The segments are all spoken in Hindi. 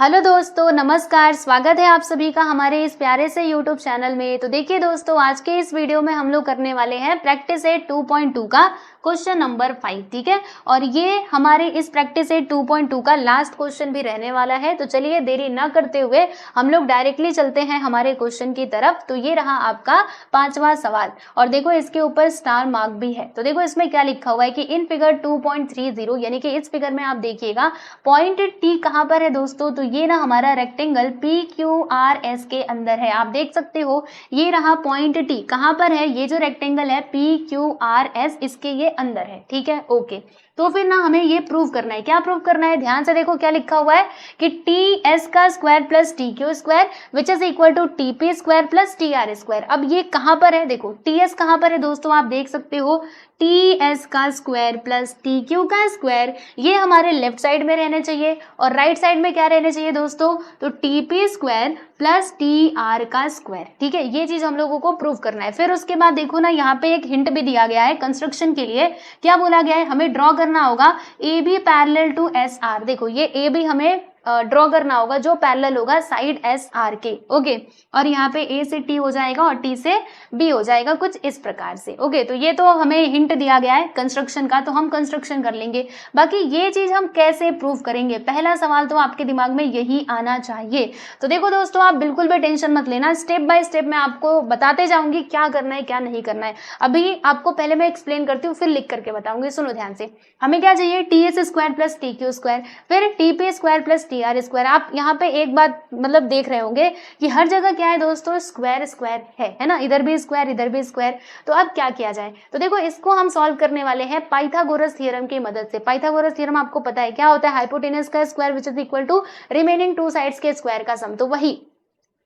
हेलो दोस्तों, नमस्कार। स्वागत है आप सभी का हमारे इस प्यारे से यूट्यूब चैनल में। तो देखिए दोस्तों, आज के इस वीडियो में हम लोग करने वाले हैं प्रैक्टिस सेट 2.2 का क्वेश्चन नंबर 5, ठीक है। और ये हमारे इस प्रैक्टिस सेट 2.2 का लास्ट क्वेश्चन भी रहने वाला है। तो चलिए देरी न करते हुए हम लोग डायरेक्टली चलते हैं हमारे क्वेश्चन की तरफ। तो ये रहा आपका 5वां सवाल और देखो इसके ऊपर स्टार मार्क भी है। तो देखो इसमें क्या लिखा हुआ है कि इन फिगर 2.30 यानी कि इस फिगर में आप देखिएगा पॉइंट टी कहाँ पर है दोस्तों। तो ये ना हमारा रेक्टेंगल PQRS के अंदर है। आप देख सकते हो ये रहा पॉइंट टी कहाँ पर है। ये जो रेक्टेंगल है PQRS इसके ये अंदर है, ठीक है। ओके, तो फिर ना हमें ये प्रूव करना है। क्या प्रूव करना है, ध्यान से देखो क्या लिखा हुआ है कि TS का square plus TQ square which is equal to TP square plus TR square. अब ये कहाँ पर है, देखो TS कहाँ पर है दोस्तों, आप देख सकते हो TS का स्क्वायर प्लस TQ का स्क्वायर ये हमारे लेफ्ट साइड में रहने चाहिए और राइट साइड में क्या रहने चाहिए दोस्तों, तो TP स्क्वायर प्लस TR का स्क्वायर, ठीक है। ये चीज हम लोगों को प्रूव करना है। फिर उसके बाद देखो ना यहाँ पे एक हिंट भी दिया गया है कंस्ट्रक्शन के लिए। क्या बोला गया है, हमें ड्रॉ करना होगा AB पैरेलल टू SR। देखो ये AB हमें ड्रॉ करना होगा जो पैरेलल होगा साइड SR के, ओके। और यहाँ पे A से T हो जाएगा और T से B हो जाएगा, कुछ इस प्रकार से, ओके। तो ये तो हमें हिंट दिया गया है कंस्ट्रक्शन का, तो हम कंस्ट्रक्शन कर लेंगे। बाकी ये चीज हम कैसे प्रूव करेंगे, पहला सवाल तो आपके दिमाग में यही आना चाहिए। तो देखो दोस्तों, आप बिल्कुल भी टेंशन मत लेना, स्टेप बाय स्टेप मैं आपको बताते जाऊंगी क्या करना है क्या नहीं करना है। अभी आपको पहले मैं एक्सप्लेन करती हूँ फिर लिख करके बताऊंगी। सुनो ध्यान से, हमें क्या चाहिए, TS square plus TQ square फिर TP square plus TR square. आप यहाँ पे एक बात मतलब देख रहे होंगे कि हर जगह क्या है दोस्तों, स्क्वायर स्क्वायर है ना, इधर भी स्क्वायर इधर भी स्क्वायर। तो अब क्या किया जाए, तो देखो इसको हम सॉल्व करने वाले हैं पाइथागोरस थ्योरम की मदद से। पाइथागोरस थ्योरम आपको पता है क्या होता है, हाइपोटेनस का square which is equal to remaining two sides के स्क्वायर का सम। तो वही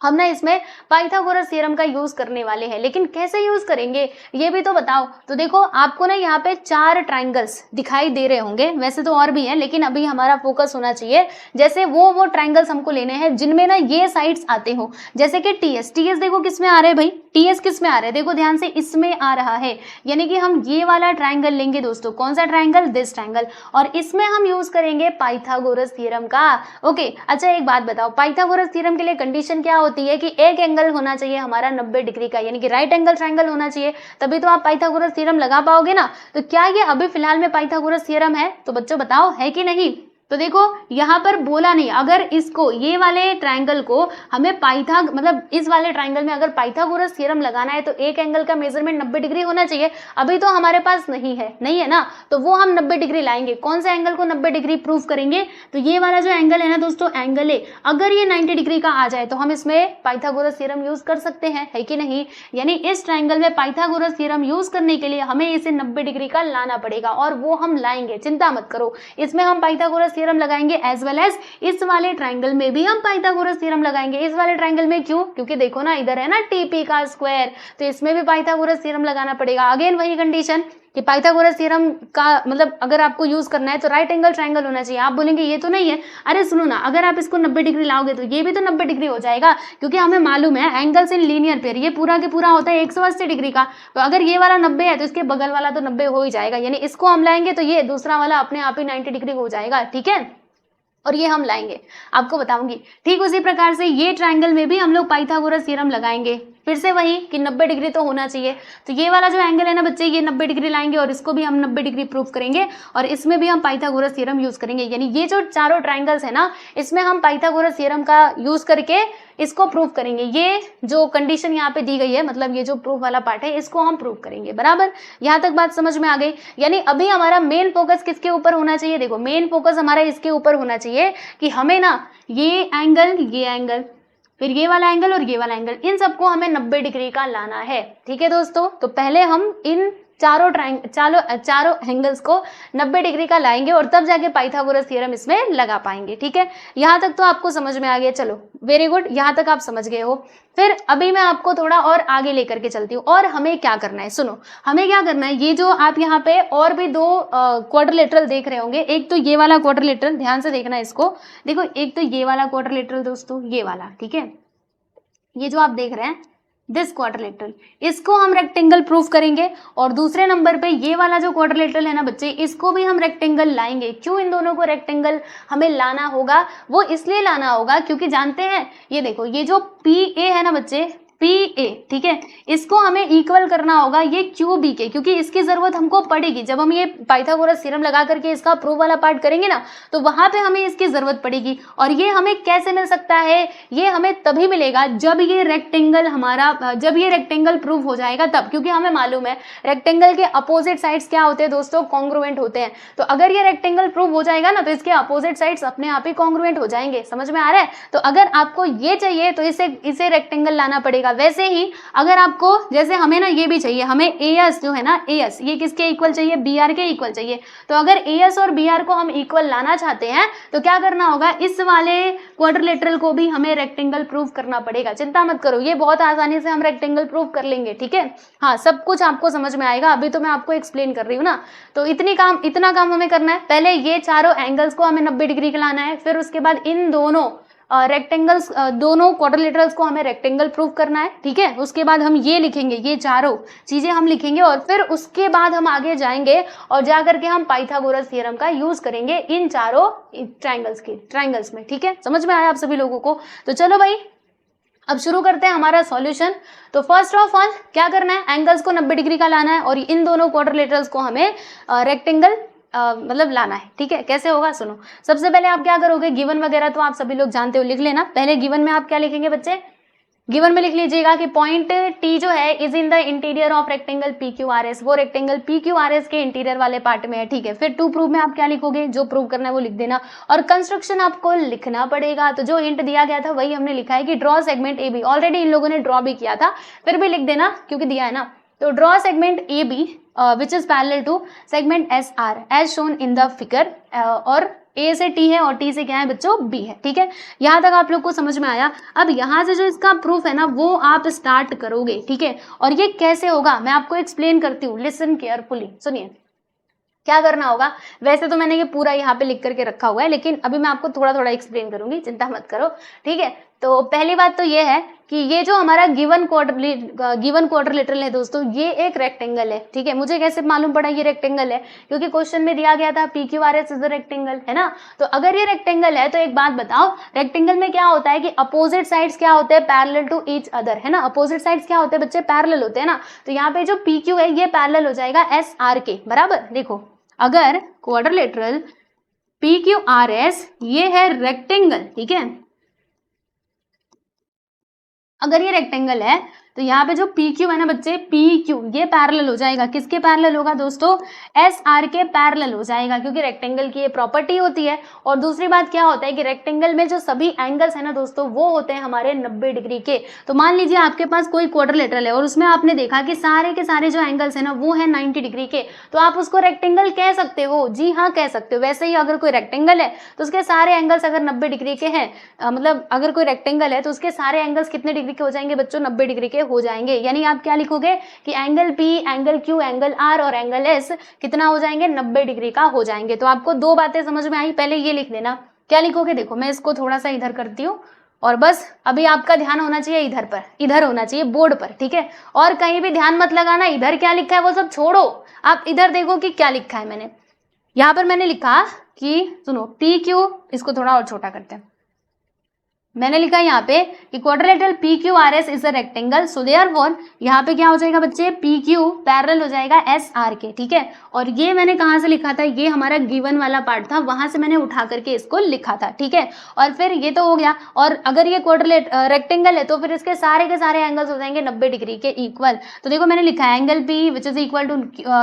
हम ना इसमें पाइथागोरस थ्योरम का यूज करने वाले हैं, लेकिन कैसे यूज करेंगे ये भी तो बताओ। तो देखो आपको ना यहाँ पे 4 ट्राइंगल्स दिखाई दे रहे होंगे, वैसे तो और भी हैं लेकिन अभी हमारा फोकस होना चाहिए जैसे वो ट्राइंगल्स हमको लेने हैं जिनमें ना ये साइड्स आते हो। जैसे कि TS देखो किस में आ रहे हैं भाई, TS किस में आ रहे हैं, देखो ध्यान से इसमें आ रहा है। यानी कि हम ये वाला ट्राइंगल लेंगे दोस्तों, कौन सा ट्राइंगल, दिस ट्राइंगल, और इसमें हम यूज करेंगे पाइथागोरस थ्योरम का, ओके। अच्छा एक बात बताओ, पाइथागोरस थ्योरम के लिए कंडीशन क्या होती है कि एक एंगल होना चाहिए हमारा 90 डिग्री का, यानी कि राइट एंगल ट्राइंगल होना चाहिए, तभी तो आप पाइथागोरस थ्योरम लगा पाओगे ना। तो क्या ये अभी फिलहाल में पाइथागोरस थ्योरम है, तो बच्चों बताओ है कि नहीं। तो देखो यहाँ पर बोला नहीं, अगर इसको ये वाले ट्राइंगल को हमें मतलब इस वाले ट्राइंगल में अगर पाइथागोरस थ्योरम लगाना है तो एक एंगल का मेजरमेंट 90 डिग्री होना चाहिए। अभी तो हमारे पास नहीं है ना, तो वो हम 90 डिग्री लाएंगे। कौन सा एंगल को 90 डिग्री प्रूव करेंगे, तो ये वाला जो एंगल है ना दोस्तों, एंगल ए, अगर ये 90 डिग्री का आ जाए तो हम इसमें पाइथागोरस थ्योरम यूज कर सकते हैं, है कि नहीं। यानी इस ट्राइंगल में पाइथागोरस थ्योरम यूज करने के लिए हमें इसे 90 डिग्री का लाना पड़ेगा और वो हम लाएंगे, चिंता मत करो। इसमें हम पाइथागोरस थ्योरम लगाएंगे एज वेल एज इस वाले ट्राइंगल में भी हम पाइथागोरस थ्योरम लगाएंगे। इस वाले ट्राइंगल में क्यों, क्योंकि देखो ना इधर है ना TP का स्क्वायर, तो इसमें भी पाइथागोरस थ्योरम लगाना पड़ेगा। अगेन वही कंडीशन कि पाइथागोरस थ्योरम का मतलब अगर आपको यूज करना है तो राइट एंगल ट्राइंगल होना चाहिए। आप बोलेंगे ये तो नहीं है, अरे सुनो ना, अगर आप इसको 90 डिग्री लाओगे तो ये भी तो 90 डिग्री हो जाएगा, क्योंकि हमें मालूम है एंगल्स इन लीनियर पेयर ये पूरा के पूरा होता है 180 डिग्री का। तो अगर ये वाला 90 है तो इसके बगल वाला तो 90 हो ही जाएगा, यानी इसको हम लाएंगे तो ये दूसरा वाला अपने आप ही 90 डिग्री हो जाएगा, ठीक है। और ये हम लाएंगे, आपको बताऊंगी। ठीक उसी प्रकार से ये ट्राइंगल में भी हम लोग पाइथागोरस थ्योरम लगाएंगे, फिर से वही कि 90 डिग्री तो होना चाहिए। तो ये वाला जो एंगल है ना बच्चे, ये 90 डिग्री लाएंगे और इसको भी हम 90 डिग्री प्रूव करेंगे और इसमें भी हम पाइथागोरस थ्योरम यूज करेंगे। यानी ये जो चारों ट्राइंगल्स है ना, इसमें हम पाइथागोरस थ्योरम का यूज करके इसको प्रूव करेंगे। ये जो कंडीशन यहाँ पे दी गई है, मतलब ये जो प्रूफ वाला पार्ट है, इसको हम प्रूव करेंगे, बराबर। यहाँ तक बात समझ में आ गई। यानी अभी हमारा मेन फोकस किसके ऊपर होना चाहिए, देखो मेन फोकस हमारा इसके ऊपर होना चाहिए कि हमें ना ये एंगल फिर ये वाला एंगल और ये वाला एंगल, इन सबको हमें 90 डिग्री का लाना है, ठीक है दोस्तों। तो पहले हम इन चारों एंगल्स को 90 डिग्री का लाएंगे और तब जाके पाइथागोरस थ्योरम इसमें लगा पाएंगे, ठीक है। यहाँ तक तो आपको समझ में आ गया, चलो वेरी गुड, यहाँ तक आप समझ गए हो। फिर अभी मैं आपको थोड़ा और आगे लेकर के चलती हूँ। और हमें क्या करना है, सुनो हमें क्या करना है, ये जो आप यहाँ पे और भी 2 क्वाड्रिलेटरल देख रहे होंगे, एक तो ये वाला क्वाड्रिलेटरल, ध्यान से देखना इसको, देखो एक तो ये वाला क्वाड्रिलेटरल दोस्तों, ये वाला, ठीक है। ये जो आप देख रहे हैं दिस क्वाड्रिलेटरल, इसको हम रेक्टेंगल प्रूफ करेंगे। और दूसरे नंबर पे ये वाला जो क्वाड्रिलेटरल है ना बच्चे, इसको भी हम रेक्टेंगल लाएंगे। क्यों इन दोनों को रेक्टेंगल हमें लाना होगा? वो इसलिए लाना होगा क्योंकि जानते हैं, ये देखो ये जो पी ए है ना बच्चे, पी ए, ठीक है, इसको हमें इक्वल करना होगा ये क्यू बी के, क्योंकि इसकी जरूरत हमको पड़ेगी। जब हम ये पाइथागोरस थ्योरम लगा करके इसका प्रूफ वाला पार्ट करेंगे ना, तो वहां पे हमें इसकी जरूरत पड़ेगी। और ये हमें कैसे मिल सकता है? ये हमें तभी मिलेगा जब ये रेक्टेंगल हमारा, जब ये रेक्टेंगल प्रूफ हो जाएगा तब, क्योंकि हमें मालूम है रेक्टेंगल के अपोजिट साइड्स क्या होते हैं दोस्तों? कॉन्ग्रुएंट होते हैं। तो अगर ये रेक्टेंगल प्रूफ हो जाएगा ना, तो इसके अपोजिट साइड्स अपने आप ही कॉन्ग्रुएंट हो जाएंगे। समझ में आ रहा है? तो अगर आपको ये चाहिए तो इसे रेक्टेंगल लाना पड़ेगा। वैसे ही अगर आपको, जैसे हमें ना ये भी चाहिए, हमें एएस जो है ना, एएस ये किसके इक्वल चाहिए? बीआर के इक्वल चाहिए। तो अगर एएस और बीआर को हम इक्वल लाना चाहते हैं तो क्या करना होगा? इस वाले क्वाड्रिलेटरल को भी हमें रेक्टेंगल प्रूफ करना पड़ेगा। चिंता मत करो, ये बहुत आसानी से हम रेक्टेंगल प्रूफ कर लेंगे, ठीक है। हाँ, सब कुछ आपको समझ में आएगा, अभी तो मैं आपको एक्सप्लेन कर रही हूँ ना। तो इतना काम हमें करना है। पहले ये चारों एंगल्स को हमें 90 डिग्री का लाना है, फिर उसके बाद इन दोनों रेक्टेंगल्स, दोनों क्वाड्रिलेटरल्स को हमें रेक्टेंगल प्रूफ करना है, ठीक है। उसके बाद हम ये लिखेंगे, ये चारों चीजें हम लिखेंगे, और फिर उसके बाद हम आगे जाएंगे और जा करके हम पाइथागोरस थ्योरम का यूज करेंगे इन चारों ट्राइंगल्स में, ठीक है। समझ में आया आप सभी लोगों को? तो चलो भाई, अब शुरू करते हैं हमारा सॉल्यूशन। तो फर्स्ट ऑफ ऑल क्या करना है? एंगल्स को 90 डिग्री का लाना है और इन दोनों क्वाड्रिलेटरल्स को हमें रेक्टेंगल मतलब लाना है, ठीक है। कैसे होगा सुनो। सबसे पहले आप क्या करोगे? गिवन वगैरह तो आप सभी लोग जानते हो, लिख लेना। पहले गिवन में आप क्या लिखेंगे बच्चे? गिवन में लिख लीजिएगा कि पॉइंट टी जो है is in the interior of rectangle P Q R S, वो rectangle P Q R S के इंटीरियर वाले पार्ट में है, ठीक है। फिर टू प्रूव में आप क्या लिखोगे? जो प्रूव करना है वो लिख देना, और कंस्ट्रक्शन आपको लिखना पड़ेगा। तो जो हिंट दिया गया था वही हमने लिखा है कि draw segment A B, already इन लोगों ने ड्रॉ भी किया था, फिर भी लिख देना क्योंकि दिया है ना। तो draw segment A B which is parallel to segment S R as shown in the figure, और ए से टी है और टी से क्या है बच्चों? बी है, ठीक है। यहां तक आप लोग को समझ में आया? अब यहां से जो इसका प्रूफ है ना वो आप स्टार्ट करोगे, ठीक है। और ये कैसे होगा मैं आपको एक्सप्लेन करती हूँ, लिसन केयरफुली, सुनिए। क्या करना होगा? वैसे तो मैंने ये पूरा यहाँ पे लिख करके रखा हुआ है, लेकिन अभी मैं आपको थोड़ा थोड़ा एक्सप्लेन करूंगी, चिंता मत करो, ठीक है। तो पहली बात तो ये है कि ये जो हमारा गिवन क्वाड्रिलेटरल है दोस्तों, ये एक रेक्टेंगल है, ठीक है। मुझे कैसे मालूम पड़ा ये रेक्टेंगल है? क्योंकि क्वेश्चन में दिया गया था P Q R S is a rectangle, है ना। तो अगर ये रेक्टेंगल है तो एक बात बताओ, रेक्टेंगल में क्या होता है कि अपोजिट साइड्स क्या होते हैं? पैरेलल टू ईच अदर, है ना। अपोजिट साइड्स क्या होते हैं बच्चे? पैरेलल होते हैं ना। तो यहाँ पे जो पी क्यू है ये पैरेलल हो जाएगा एस आर के, बराबर। देखो, अगर quadrilateral P Q R S ये है रेक्टेंगल, ठीक है, अगर ये रेक्टेंगल है तो यहाँ पे जो पी क्यू है ना बच्चे, पी क्यू ये पैरेलल हो जाएगा। किसके पैरेलल होगा दोस्तों? एस आर के पैरेलल हो जाएगा, क्योंकि रेक्टेंगल की ये प्रॉपर्टी होती है। और दूसरी बात क्या होता है कि रेक्टेंगल में जो सभी एंगल्स है ना दोस्तों वो होते हैं हमारे 90 डिग्री के। तो मान लीजिए आपके पास कोई क्वाड्रिलेटरल है और उसमें आपने देखा कि सारे के सारे जो एंगल्स है ना वो है 90 डिग्री के, तो आप उसको रेक्टेंगल कह सकते हो। जी हाँ, कह सकते हो। वैसे ही अगर कोई रेक्टेंगल है तो उसके सारे एंगल्स अगर 90 डिग्री के हैं, मतलब अगर कोई रेक्टेंगल है तो उसके सारे एंगल्स कितने डिग्री के हो जाएंगे बच्चों? 90 डिग्री के हो जाएंगे। यानी आप क्या लिखोगे कि angle P, angle Q, angle R और एंगल S कितना हो जाएंगे? 90 डिग्री का हो जाएंगे। तो आपको दो बातें समझ में आई, पहले ये लिख लेना। क्या लिखोगे? देखो मैं इसको थोड़ा सा इधर करती हूँ, और बस अभी आपका ध्यान होना चाहिए इधर पर, इधर होना चाहिए बोर्ड पर, ठीक है। और कहीं भी ध्यान मत लगाना, इधर क्या लिखा है वो सब छोड़ो, आप इधर देखो कि क्या लिखा है मैंने। यहाँ पर मैंने लिखा कि सुनो, PQ, इसको थोड़ा और छोटा करते हैं। मैंने लिखा यहाँ पे कि quadrilateral P Q R S is a rectangle, so therefore यहाँ पे क्या हो जाएगा बच्चे? पी क्यू पैरेलल हो जाएगा एस आर के, ठीक है। और ये मैंने कहाँ से लिखा था? ये हमारा गिवन वाला पार्ट था, वहां से मैंने उठा करके इसको लिखा था, ठीक है। और फिर ये तो हो गया। और अगर ये रेक्टेंगल है तो फिर इसके सारे के सारे एंगल्स हो जाएंगे 90 डिग्री के इक्वल। तो देखो मैंने लिखा है angle P which is equal to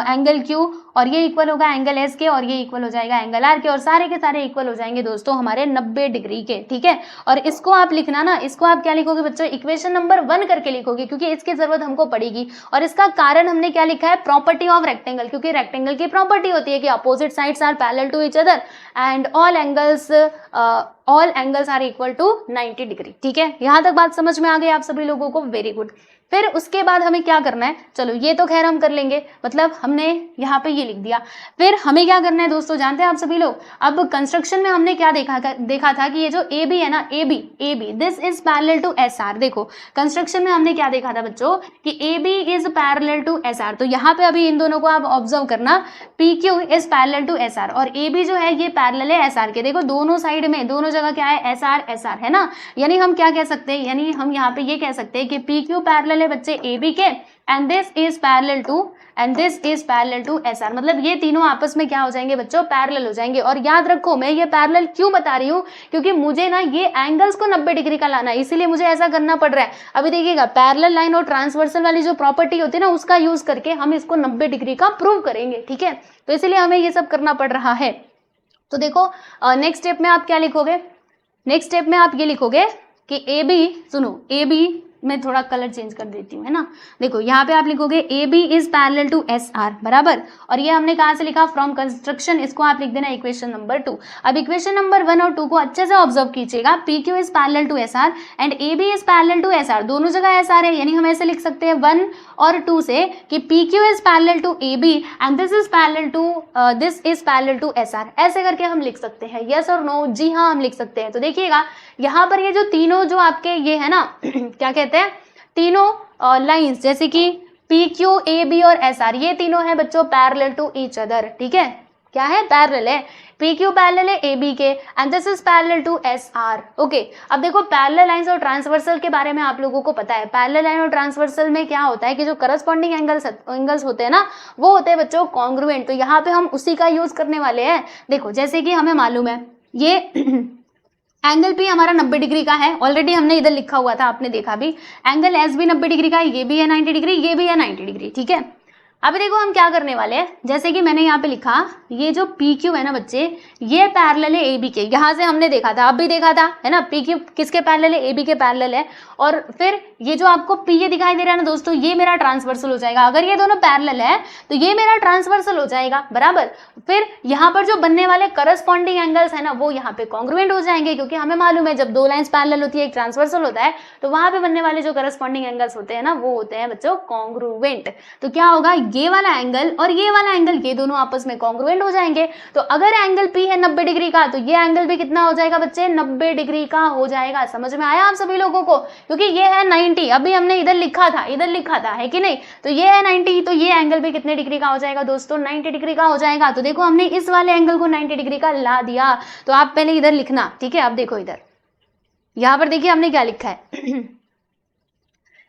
angle Q, और ये इक्वल होगा एंगल एस के, और ये इक्वल हो जाएगा एंगल आर के, और सारे के सारे इक्वल हो जाएंगे दोस्तों हमारे 90 डिग्री के, ठीक है। और इसको आप लिखना ना, इसको आप क्या लिखोगे बच्चों? इक्वेशन नंबर 1 करके लिखोगे, क्योंकि इसकी जरूरत हमको पड़ेगी। और इसका कारण हमने क्या लिखा है? प्रॉपर्टी ऑफ रेक्टेंगल, क्योंकि रेक्टेंगल की प्रॉपर्टी होती है कि opposite sides are parallel to each other and all angles all angles are equal to 90 degree. ठीक है, यहां तक बात समझ में आ गई आप सभी लोगों को, वेरी गुड। फिर उसके बाद हमें क्या करना है, चलो ये तो खैर हम कर लेंगे, मतलब हमने यहाँ पे ये लिख दिया। फिर हमें क्या करना है दोस्तों, जानते हैं आप सभी लोग, अब कंस्ट्रक्शन में हमने क्या देखा था कि ये जो ए बी है ना, A B this is parallel to S R. देखो कंस्ट्रक्शन में हमने क्या देखा था बच्चों कि A B is parallel to S R. तो यहाँ पे अभी इन दोनों को आप ऑब्जर्व करना, P Q is parallel to S R और ए बी जो है ये पैरेलल है एस आर के। देखो दोनों साइड में, दोनों जगह क्या है, एस आर है ना। यानी हम क्या कह सकते हैं, यानी हम यहाँ पे ये कह सकते हैं कि पी क्यू पैरेलल है बच्चे ए बी के, and this is parallel to S R. मतलब ये तीनों आपस में क्या हो जाएंगे बच्चों, पैरेलल हो जाएंगे। और याद रखो मैं ये पैरेलल क्यों बता रही हूँ, क्योंकि मुझे ना ये एंगल्स को 90 डिग्री का लाना है, इसीलिए मुझे ऐसा करना पड़ रहा है। अभी देखिएगा पैरेलल लाइन और ट्रांसवर्सल वाली जो प्रॉपर्टी होती है ना, उसका यूज करके हम इसको 90 डिग्री का प्रूव करेंगे। ठीक है, तो इसीलिए हमें ये सब करना पड़ रहा है। तो देखो नेक्स्ट स्टेप में आप क्या लिखोगे, नेक्स्ट स्टेप में आप ये लिखोगे कि ए बी, सुनो ए बी मैं थोड़ा कलर चेंज कर देती हूँ, है ना। देखो यहाँ पे आप लिखोगे A B is parallel to S R, बराबर। और ये हमने कहाँ से लिखा, फ्रॉम कंस्ट्रक्शन, इसको आप लिख देना इक्वेशन नंबर 2। अब इक्वेशन नंबर 1 और 2 को अच्छे से ऑब्जर्व कीजिएगा, P Q is parallel to S R and A B is parallel to S R, दोनों जगह एस आर है। यानी हम ऐसे लिख सकते हैं 1 और 2 से कि P Q is parallel to A B and this is parallel to S R. ऐसे करके हम लिख सकते हैं, यस और नो, जी हाँ हम लिख सकते हैं। तो देखिएगा यहाँ पर ये जो तीनों जो आपके ये है ना क्या कहते हैं, तीनों लाइंस जैसे कि पी क्यू ए बी और एस आर, ये तीनों है बच्चों पैरेलल टू ईच अदर। ठीक है, क्या है, पैरेलल है, पी क्यू पैरेलल है ए बी के and this is parallel to S R. Okay, अब देखो पैरेलल लाइंस और ट्रांसवर्सल के बारे में आप लोगों को पता है। पैरेलल लाइन और ट्रांसवर्सल में क्या होता है कि जो करस्पॉन्डिंग एंगल्स होते हैं ना, वो होते हैं बच्चों कॉन्ग्रुएंट। तो यहाँ पे हम उसी का यूज करने वाले हैं। देखो जैसे कि हमें मालूम है ये एंगल पी हमारा 90 डिग्री का है, ऑलरेडी हमने इधर लिखा हुआ था, आपने देखा भी। एंगल एस भी 90 डिग्री का है, ये भी है 90 डिग्री, ये भी है 90 डिग्री। ठीक है, अभी देखो हम क्या करने वाले हैं, जैसे कि मैंने यहाँ पे लिखा, ये जो पी क्यू है ना बच्चे, ये पैरेलल है ए बी के। यहाँ से हमने देखा था, अब भी देखा था, है ना, पी क्यू किसके पैरेलल है, ए बी के पैरेलल है। और फिर ये जो आपको पी ये दिखाई दे रहा है ना दोस्तों, ये मेरा ट्रांसवर्सल हो जाएगा। अगर ये दोनों पैरेलल है तो ये मेरा ट्रांसवर्सल हो जाएगा, बराबर। फिर यहाँ पर जो बनने वाले करस्पॉन्डिंग एंगल्स है ना, वो यहाँ पे कॉन्ग्रुएंट हो जाएंगे, क्योंकि हमें मालूम है जब दो लाइंस पैरेलल होती है, एक ट्रांसवर्सल होता है, तो वहां पे बनने वाले जो करस्पॉन्डिंग एंगल्स होते हैं ना, वो होते हैं बच्चों कॉन्ग्रुएंट। तो क्या होगा, ये वाला एंगल और ये वाला एंगल, ये दोनों आपस में कॉन्ग्रुएंट हो जाएंगे। तो अगर एंगल पी है 90 डिग्री का, तो ये एंगल भी कितना हो जाएगा बच्चे, 90 डिग्री का हो जाएगा। समझ में आया आप सभी लोगों को, क्योंकि ये है 90, अभी हमने इधर लिखा था, है कि नहीं। तो ये है 90, तो ये एंगल भी कितने डिग्री का हो जाएगा दोस्तों, 90 डिग्री का हो जाएगा। तो देखो हमने इस वाले एंगल को 90 डिग्री का ला दिया। तो आप पहले इधर लिखना, ठीक है। अब देखो इधर, यहां पर देखिए हमने क्या लिखा है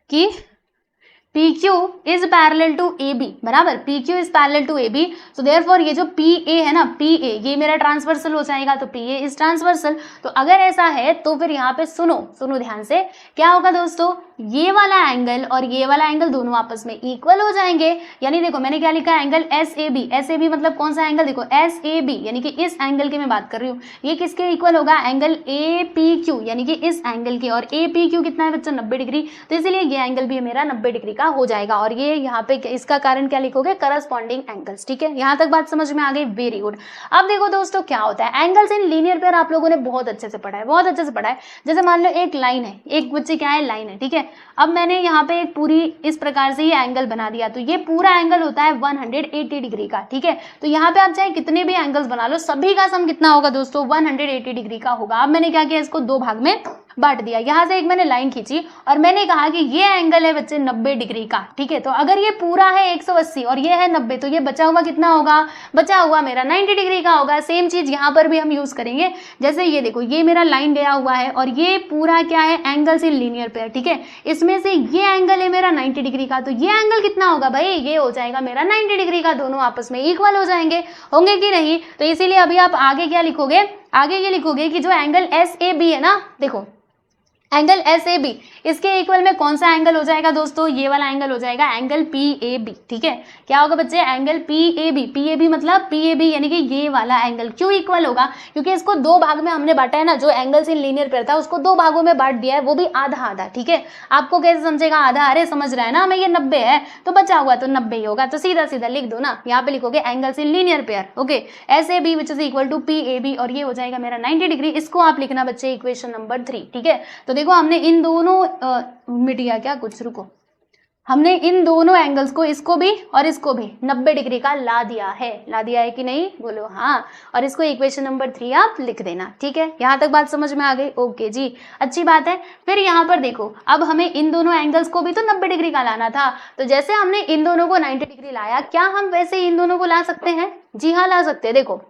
कि PQ is parallel to AB, बराबर। PQ is parallel to AB, so therefore ये जो PA है ना, PA ये मेरा ट्रांसवर्सल हो जाएगा, तो PA इज ट्रांसवर्सल। तो अगर ऐसा है तो फिर यहाँ पे सुनो ध्यान से, क्या होगा दोस्तों, ये वाला एंगल और ये वाला एंगल दोनों आपस में इक्वल हो जाएंगे। यानी देखो मैंने क्या लिखा है, एंगल SAB मतलब कौन सा एंगल, देखो SAB यानी कि इस एंगल की मैं बात कर रही हूँ, ये किसके इक्वल होगा, एंगल APQ यानी कि इस एंगल के। और APQ कितना है बच्चों, 90 डिग्री। तो इसलिए ये एंगल भी मेरा 90 डिग्री का हो जाएगा। और ये यहाँ पे इसका कारण क्या लिखोगे, करस्पॉन्डिंग एंगल्स। ठीक है, यहाँ तक बात समझ में आ गई, वेरी गुड। अब देखो दोस्तों क्या होता है, एंगल्स इन लीनियर पेयर आप लोगों ने बहुत अच्छे से पढ़ा है, जैसे मान लो एक लाइन है, एक बच्चे क्या है, लाइन है, ठीक है। अब मैंने यहाँ पे एक पूरी इस प्रकार से ये एंगल बना दिया, तो ये पूरा एंगल होता है 180 डिग्री का, ठीक है। तो यहाँ पे आप चाहे कितने भी एंगल्स बना लो, सभी का सम कितना होगा दोस्तों, 180 डिग्री का होगा। अब मैंने क्या किया, इसको दो भाग में बांट दिया। यहाँ से एक मैंने लाइन खींची और मैंने कहा कि ये एंगल है बच्चे 90 डिग्री का, ठीक है। तो अगर ये पूरा है 180 और ये है 90, तो ये बचा हुआ कितना होगा, बचा हुआ मेरा 90 डिग्री का होगा। सेम चीज यहाँ पर भी हम यूज करेंगे। जैसे ये देखो, ये मेरा लाइन गया हुआ है और ये पूरा क्या है, एंगल्स इन लीनियर पेयर, ठीक है। इसमें से ये एंगल है मेरा 90 डिग्री का, तो ये एंगल कितना होगा भाई, ये हो जाएगा मेरा 90 डिग्री का। दोनों आपस में इक्वल हो जाएंगे, होंगे कि नहीं। तो इसीलिए अभी आप आगे क्या लिखोगे, आगे ये लिखोगे कि जो एंगल SAB है ना, देखो एंगल एस ए बी, इसके इक्वल में कौन सा एंगल हो जाएगा दोस्तों, ये वाला एंगल हो जाएगा एंगल पी ए बी। ठीक है, क्या होगा बच्चे, angle P A B. P A B मतलब पी ए बी यानी कि ये वाला एंगल। क्यों इक्वल होगा, क्योंकि इसको दो भाग में हमने बांटा है ना, जो एंगल्स इन लीनियर पेयर था उसको दो भागों में बांट दिया है, वो भी आधा आधा। ठीक है, आपको कैसे समझेगा आधा, अरे समझ रहा है ना हमें, ये 90 है तो बचा हुआ तो 90 ही होगा, तो सीधा सीधा लिख दो ना, यहाँ पे लिखोगे angles in linear pair. Okay, S A B which is equal to P A B, और ये हो जाएगा मेरा 90 डिग्री। इसको आप लिखना बच्चे इक्वेशन नंबर 3। ठीक है, तो देखो हमने इन दोनों मिट गया क्या कुछ, रुको, हमने इन दोनों एंगल्स को, इसको भी और इसको भी 90 डिग्री का ला दिया है कि नहीं, बोलो हाँ। और इसको इक्वेशन नंबर 3 आप लिख देना। ठीक है, यहाँ तक बात समझ में आ गई, ओके जी, अच्छी बात है। फिर यहाँ पर देखो, अब हमें इन दोनों एंगल्स को भी तो 90 डिग्री का लाना था, तो जैसे हमने इन दोनों को 90 डिग्री लाया, क्या हम वैसे इन दोनों को ला सकते हैं, जी हाँ ला सकते हैं। देखो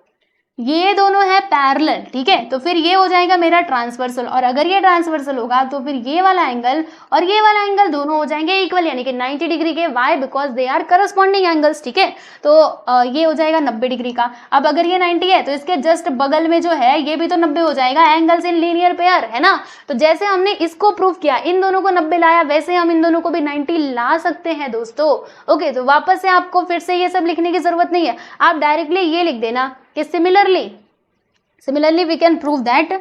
ये दोनों है पैरेलल, ठीक है, तो फिर ये हो जाएगा मेरा ट्रांसवर्सल, और अगर ये ट्रांसवर्सल होगा तो फिर ये वाला एंगल और ये वाला एंगल दोनों हो जाएंगे इक्वल, यानी कि 90 डिग्री के। Why, because they are corresponding angles. ठीक है, तो ये हो जाएगा 90 डिग्री का। अब अगर ये 90 है तो इसके जस्ट बगल में जो है ये भी तो 90 हो जाएगा, एंगल्स इन लीनियर पेयर है ना। तो जैसे हमने इसको प्रूव किया, इन दोनों को 90 लाया, वैसे हम इन दोनों को भी 90 ला सकते हैं दोस्तों। ओके, तो वापस से आपको फिर से ये सब लिखने की जरूरत नहीं है, आप डायरेक्टली ये लिख देना कि similarly we can prove that,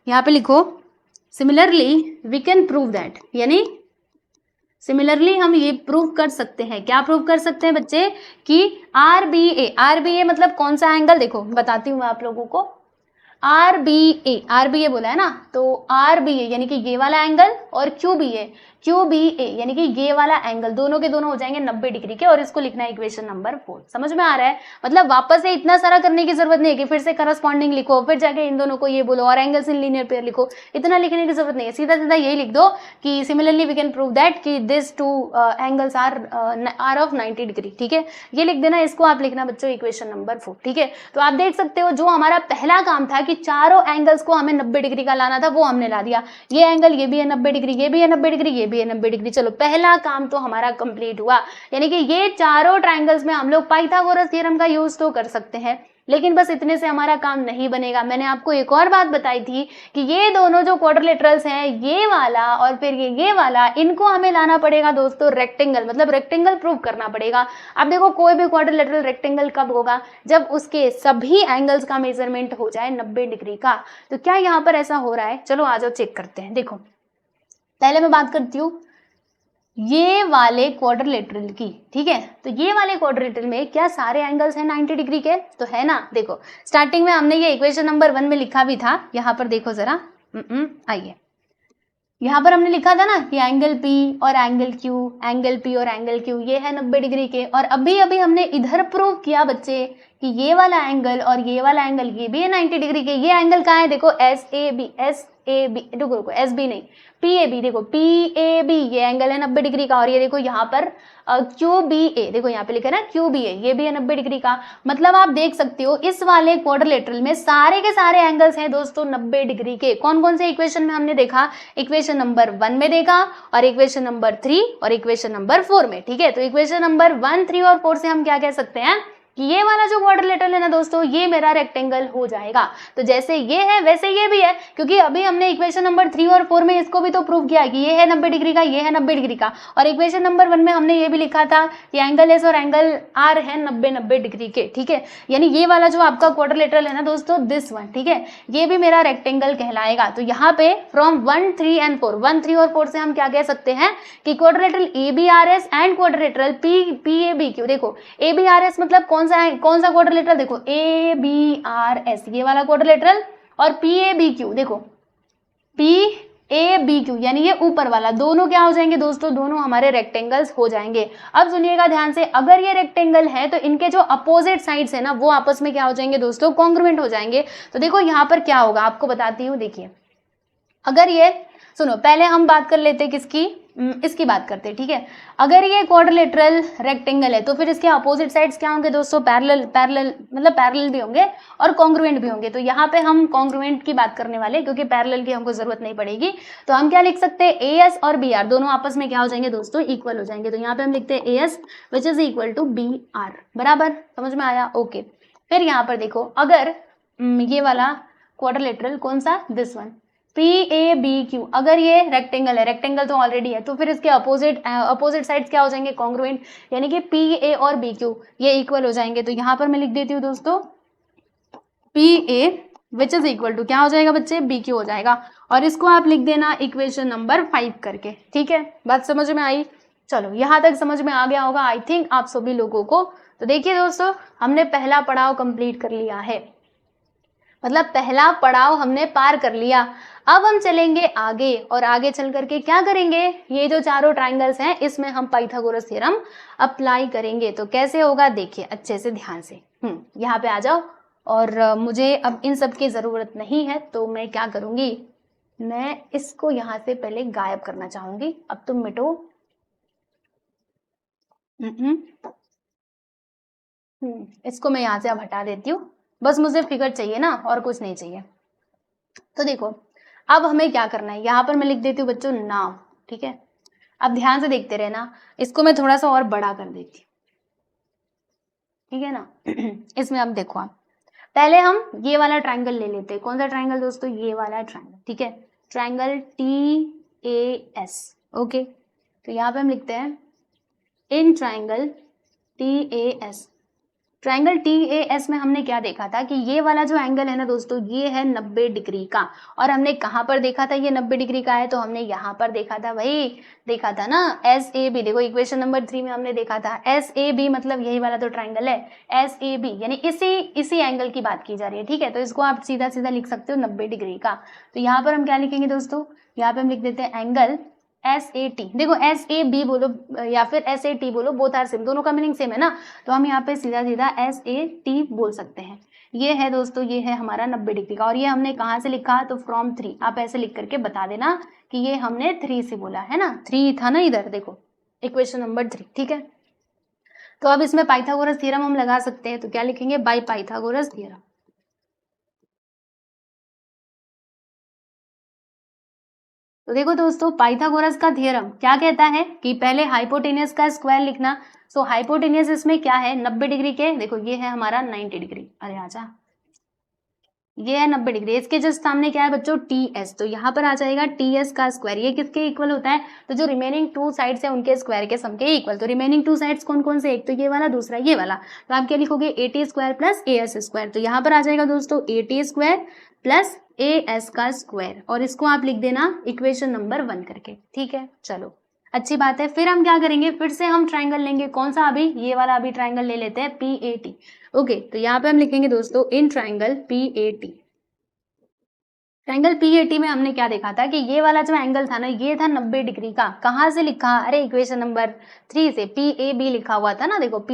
यहाँ पे लिखो similarly we can prove that, यानी सिमिलरली हम ये प्रूव कर सकते हैं। क्या प्रूव कर सकते हैं बच्चे, कि आर बी ए मतलब कौन सा एंगल, देखो बताती हूँ मैं आप लोगों को, आर बी ए बोला है ना, तो आर बी ए यानी कि ये वाला एंगल, और क्यू बी ए यानी कि ये वाला एंगल, दोनों के दोनों हो जाएंगे 90 डिग्री के, और इसको लिखना है इक्वेशन नंबर 4। समझ में आ रहा है, मतलब वापस से इतना सारा करने की जरूरत नहीं है कि फिर से करस्पॉन्डिंग लिखो, फिर जाके इन दोनों को ये बोलो और एंगल्स इन लीनियर पेयर लिखो, इतना लिखने की जरूरत नहीं है। सीधा सीधा यही लिख दो कि similarly we can prove that कि this two angles are of 90 degree. ठीक है, ये लिख देना, इसको आप लिखना बच्चों इक्वेशन नंबर 4। ठीक है, तो आप देख सकते हो जो हमारा पहला काम था कि चारों एंगल्स को हमें 90 डिग्री का लाना था, वो हमने ला दिया। ये एंगल ये भी है 90 डिग्री, ये भी है 90 डिग्री, ये भी है 90 डिग्री। चलो पहला काम तो हमारा कंप्लीट हुआ, यानी कि ये चारों ट्रायंगल्स में हम लोग पाइथागोरस थ्योरम का यूज तो कर सकते हैं, लेकिन बस इतने से हमारा काम नहीं बनेगा। मैंने आपको एक और बात बताई थी कि ये दोनों जो क्वाड्रिलेटरल्स हैं, ये वाला और फिर ये वाला, इनको हमें लाना पड़ेगा दोस्तों रेक्टेंगल, मतलब रेक्टेंगल प्रूव करना पड़ेगा। अब देखो कोई भी क्वाड्रिलेटरल रेक्टेंगल कब होगा, जब उसके सभी एंगल्स का मेजरमेंट हो जाए 90 डिग्री का। तो क्या यहाँ पर ऐसा हो रहा है, चलो आ जाओ चेक करते हैं। देखो पहले मैं बात करती हूँ ये वाले क्वाड्रिलेटरल की, ठीक है, तो ये वाले क्वाड्रिलेटरल में क्या सारे एंगल्स हैं 90 डिग्री के, तो है ना। देखो स्टार्टिंग में हमने ये इक्वेशन नंबर 1 में लिखा भी था, यहाँ पर देखो जरा, आइए, यहाँ पर हमने लिखा था ना कि एंगल P और एंगल Q ये है 90 डिग्री के, और अभी अभी हमने इधर प्रूव किया बच्चे कि ये वाला एंगल और ये वाला एंगल ये भी है 90 डिग्री के। ये एंगल कहाँ है, देखो SAB, रुको SB नहीं, PAB, देखो PAB ये एंगल है 90 डिग्री का, और ये देखो यहाँ पर QBA, देखो यहाँ पे लिखा है ना QBA, ये भी है 90 डिग्री का। मतलब आप देख सकते हो इस वाले क्वाड्रिलेटरल में सारे के सारे एंगल्स हैं दोस्तों 90 डिग्री के। कौन कौन से इक्वेशन में हमने देखा, इक्वेशन नंबर 1 में देखा, और इक्वेशन नंबर 3 और इक्वेशन नंबर 4 में। ठीक है, तो इक्वेशन नंबर 1, 3 और 4 से हम क्या कह सकते हैं कि ये वाला जो क्वाड्रिलेटरल है ना दोस्तों, ये मेरा रेक्टेंगल हो जाएगा। तो जैसे ये है वैसे ये भी है, क्योंकि अभी हमने इक्वेशन नंबर 3 और 4 में इसको भी तो प्रूव किया कि ये है 90 डिग्री का, ये है 90 डिग्री का, और इक्वेशन नंबर 1 में हमने ये भी लिखा था कि एंगल एस और एंगल आर है 90 डिग्री के। ठीक है, यानी ये वाला जो आपका क्वाड्रिलेटरल है ना दोस्तों, दिस वन, ठीक है, ये भी मेरा रेक्टेंगल कहलाएगा। तो यहाँ पे फ्रॉम 1, 3 एंड 4, 1, 3 और 4 से हम क्या कह सकते हैं कि quadrilateral ABRS and quadrilateral PABQ, देखो ABRS मतलब कौन सा क्वाड्रिलेटरल, देखो ABRS ये वाला क्वाड्रिलेटरल, और PABQ देखो PABQ यानी ये ऊपर वाला, दोनों क्या हो जाएंगे दोस्तों, दोनों हमारे रेक्टेंगल्स हो जाएंगे। अब सुनिएगा ध्यान से, अगर ये रेक्टेंगल है तो इनके जो अपोजिट साइड्स है ना वो आपस में क्या हो जाएंगे दोस्तों, कॉन्ग्रुएंट हो जाएंगे। तो देखो यहाँ पर क्या होगा आपको बताती हूँ, देखिए अगर ये, सुनो पहले हम बात कर लेते हैं किसकी, इसकी बात करते हैं। ठीक है, अगर ये क्वाड्रिलेटरल रेक्टेंगल है तो फिर इसके अपोजिट साइड्स क्या होंगे दोस्तों, पैरेलल मतलब पैरेलल भी होंगे और कॉन्ग्रुएंट भी होंगे। तो यहाँ पे हम कॉन्ग्रुएंट की बात करने वाले, क्योंकि पैरेलल की हमको जरूरत नहीं पड़ेगी। तो हम क्या लिख सकते हैं, AS और BR दोनों आपस में क्या हो जाएंगे दोस्तों, इक्वल हो जाएंगे। तो यहाँ पे हम लिखते हैं AS which is equal to BR, बराबर, समझ में आया, ओके। फिर यहाँ पर देखो, अगर ये वाला क्वाड्रिलेटरल कौन सा, दिस वन, PABQ, अगर ये रेक्टेंगल है, रेक्टेंगल तो ऑलरेडी है, तो फिर इसके अपोजिट साइड्स क्या हो जाएंगे, कॉन्ग्रुएंट, यानी कि PA और BQ ये इक्वल हो जाएंगे। तो यहाँ पर मैं लिख देती हूँ दोस्तों PA which is equal to क्या हो जाएगा बच्चे, BQ हो जाएगा। और इसको आप लिख देना इक्वेशन नंबर 5 करके, ठीक है। बात समझ में आई? चलो यहाँ तक समझ में आ गया होगा आई थिंक आप सभी लोगों को। तो देखिए दोस्तों, हमने पहला पड़ाव कंप्लीट कर लिया है, मतलब पहला पड़ाव हमने पार कर लिया। अब हम चलेंगे आगे, और आगे चल करके क्या करेंगे, ये जो चारों ट्राइंगल्स हैं इसमें हम पाइथागोरस थ्योरम अप्लाई करेंगे। तो कैसे होगा देखिए अच्छे से ध्यान से, यहाँ पे आ जाओ। और मुझे अब इन सब की जरूरत नहीं है, तो मैं क्या करूंगी, मैं इसको यहाँ से पहले गायब करना चाहूंगी। अब तुम मिटो। इसको मैं यहाँ से अब हटा देती हूँ, बस मुझे फिगर चाहिए ना, और कुछ नहीं चाहिए। तो देखो अब हमें क्या करना है, यहाँ पर मैं लिख देती हूँ बच्चों नाव, ठीक है। अब ध्यान से देखते रहना, इसको मैं थोड़ा सा और बड़ा कर देती हूँ, ठीक है ना। इसमें अब देखो आप, पहले हम ये वाला ट्राइंगल ले लेते हैं। कौन सा ट्राइंगल दोस्तों, ये वाला ट्राइंगल, ठीक है, ट्राइंगल TAS, ओके। तो यहाँ पे हम लिखते हैं in triangle TAS। Triangle TAS में हमने क्या देखा था कि ये वाला जो एंगल है ना दोस्तों, ये है 90 डिग्री का। और हमने कहाँ पर देखा था ये 90 डिग्री का है, तो हमने यहाँ पर देखा था भाई, देखा था ना SAB। देखो इक्वेशन नंबर 3 में हमने देखा था SAB, मतलब यही वाला तो ट्राइंगल है SAB, यानी इसी एंगल की बात की जा रही है, ठीक है। तो इसको आप सीधा सीधा लिख सकते हो 90 डिग्री का। तो यहाँ पर हम क्या लिखेंगे दोस्तों, यहाँ पे हम लिख देते हैं एंगल SAT। देखो SAB बोलो या फिर SAT बोलो, बोथ आर सेम, दोनों का मीनिंग सेम है ना। तो हम यहाँ पे सीधा सीधा SAT बोल सकते हैं। ये है दोस्तों, ये है हमारा 90 डिग्री का। और ये हमने कहाँ से लिखा, तो फ्रॉम 3। आप ऐसे लिख करके बता देना कि ये हमने 3 से बोला है ना, 3 था ना इधर, देखो इक्वेशन नंबर 3, ठीक है। तो अब इसमें पाइथागोरस थ्योरम हम लगा सकते हैं। तो क्या लिखेंगे, बाय पाइथागोरस थ्योरम। तो देखो दोस्तों, पाइथागोरस का थ्योरम क्या कहता है कि पहले हाइपोटेनियस का स्क्वायर लिखना। सो हाइपोटेनियस इसमें क्या है, 90 डिग्री के, देखो ये है हमारा 90 डिग्री, अरे आजा, ये है 90 डिग्री। इसके जस्ट सामने क्या है बच्चों, TS। तो यहाँ पर आ जाएगा TS का स्क्वायर। ये किसके इक्वल होता है, तो जो रिमेनिंग 2 साइड्स है उनके स्क्वायर के सम के इक्वल। तो रिमेनिंग 2 साइड्स कौन कौन से, एक तो ये वाला, दूसरा ये वाला। तो आप क्या लिखोगे, AT square plus AS square. तो यहाँ पर आ जाएगा दोस्तों AT स्क्वायर प्लस AS का स्क्वायर, और इसको आप लिख देना इक्वेशन नंबर 1 करके, ठीक है। चलो अच्छी बात है। फिर हम क्या करेंगे, फिर से हम ट्राइंगल लेंगे। कौन सा, अभी ये वाला अभी ट्राइंगल ले लेते हैं PAT, ओके। तो यहाँ पे हम लिखेंगे दोस्तों in triangle PAT। Triangle PAT में हमने क्या देखा था कि ये वाला जो एंगल था ना, ये था 90 डिग्री का। कहाँ से लिखा, अरे इक्वेशन नंबर 3 से, PAB लिखा हुआ था ना, देखो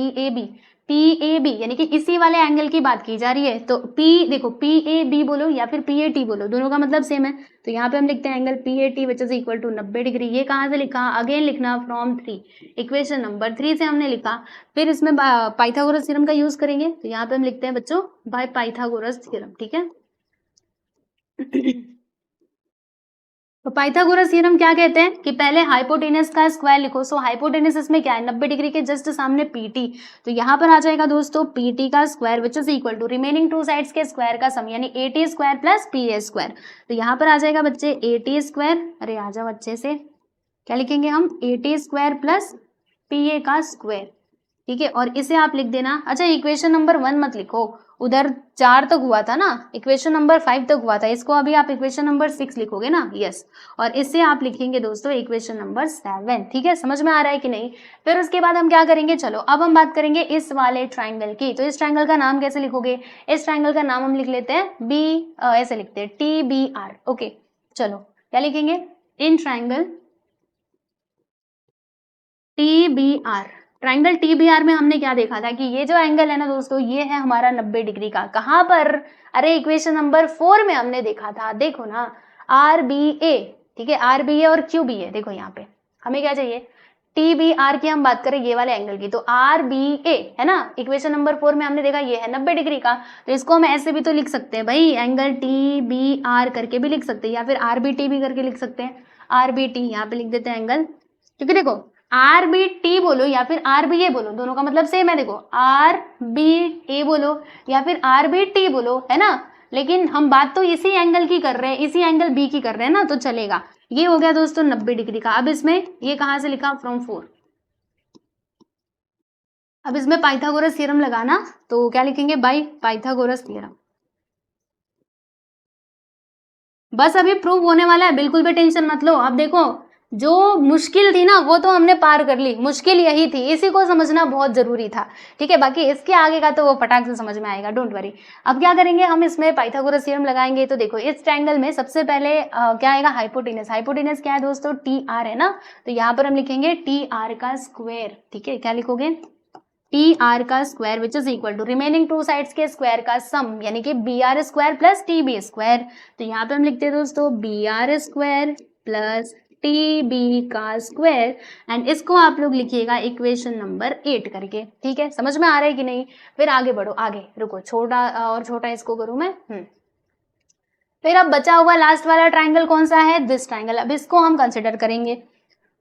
PAB यानी कि इसी वाले एंगल की बात की जा रही है। तो देखो PAB बोलो या फिर PAT बोलो, दोनों का मतलब सेम है। तो यहाँ पे हम लिखते हैं angle PAT which is equal to 90 degree. ये कहाँ से लिखा, अगेन लिखना फ्रॉम 3, इक्वेशन नंबर 3 से हमने लिखा। फिर इसमें पाइथागोरस थ्योरम का यूज करेंगे। तो यहाँ पे हम लिखते हैं बच्चों बाय पाइथागोरस थ्योरम, ठीक है। तो पाइथागोरस थ्योरम क्या कहते हैं कि पहले हाइपोटेनस का स्क्वायर लिखो। सो हाइपोटेनस इसमें क्या है, 90 डिग्री के जस्ट सामने PT। तो यहाँ पर आ जाएगा दोस्तों PT का square which is equal to remaining 2 sides के स्क्वायर का सम, यानी AT square plus PA square. तो यहाँ पर आ जाएगा बच्चे AT स्क्वायर, अरे आ जाओ अच्छे से, क्या लिखेंगे हम, AT स्क्वायर प्लस PA का स्क्वायर, ठीक है। और इसे आप लिख देना, अच्छा इक्वेशन नंबर 1 मत लिखो, उधर 4 तक हुआ था ना, इक्वेशन नंबर 5 तक हुआ था, इसको अभी आप इक्वेशन नंबर 6 लिखोगे ना, यस। और इससे आप लिखेंगे दोस्तों इक्वेशन नंबर 7, ठीक है। समझ में आ रहा है कि नहीं। फिर उसके बाद हम क्या करेंगे, चलो अब हम बात करेंगे इस वाले ट्राइंगल की। तो इस ट्राइंगल का नाम कैसे लिखोगे, इस ट्राइंगल का नाम हम लिख लेते हैं ऐसे लिखते हैं TBR, ओके। चलो क्या लिखेंगे, in triangle TBR। Triangle TBR में हमने क्या देखा था कि ये जो एंगल है ना दोस्तों, ये है हमारा 90 डिग्री का। कहाँ पर, अरे इक्वेशन नंबर 4 में हमने देखा था, देखो ना RBA, ठीक है, RBA और QBA। देखो यहाँ पे हमें क्या चाहिए, TBR की हम बात करें ये वाले एंगल की, तो RBA है ना, इक्वेशन नंबर 4 में हमने देखा ये है 90 डिग्री का। तो इसको हम ऐसे भी तो लिख सकते हैं भाई, एंगल TBR करके भी लिख सकते हैं, या फिर RBT भी करके लिख सकते हैं। RBT यहाँ पे लिख देते हैं एंगल, क्योंकि देखो RBT बोलो या फिर RBA बोलो, दोनों का मतलब सेम है। देखो RBA बोलो या फिर RBT बोलो, है ना, लेकिन हम बात तो इसी एंगल की कर रहे हैं, इसी एंगल बी की कर रहे हैं ना, तो चलेगा। ये हो गया दोस्तों 90 डिग्री का। अब इसमें ये कहाँ से लिखा, फ्रॉम 4। अब इसमें पाइथागोरस थ्योरम लगाना, तो क्या लिखेंगे, बाय पाइथागोरस थ्योरम। बस अभी प्रूव होने वाला है, बिल्कुल भी टेंशन मत लो। अब देखो जो मुश्किल थी ना वो तो हमने पार कर ली, मुश्किल यही थी, इसी को समझना बहुत जरूरी था, ठीक है। बाकी इसके आगे का तो वो फटाक से समझ में आएगा, डोंट वरी। अब क्या करेंगे हम, इसमें पाइथागोरस थ्योरम लगाएंगे। तो देखो इस ट्रायंगल में सबसे पहले क्या आएगा, हाइपोटेनस। हाइपोटेनस क्या है दोस्तों, टी आर है ना, तो यहाँ पर हम लिखेंगे टी आर का स्क्वायर, ठीक है। क्या लिखोगे, टी आर का square which is equal to remaining two sides के स्क्वायर का सम, यानी कि B R square plus T B square. तो यहाँ पे हम लिखते हैं दोस्तों B R square plus T B का स्क्वायर, एंड इसको आप लोग लिखिएगा इक्वेशन नंबर 8 करके, ठीक है। समझ में आ रहा है कि नहीं, फिर आगे बढ़ो, आगे रुको, छोटा और छोटा इसको करूं मैं। फिर अब बचा हुआ लास्ट वाला ट्राइंगल कौन सा है, दिस ट्राइंगल। अब इसको हम कंसिडर करेंगे।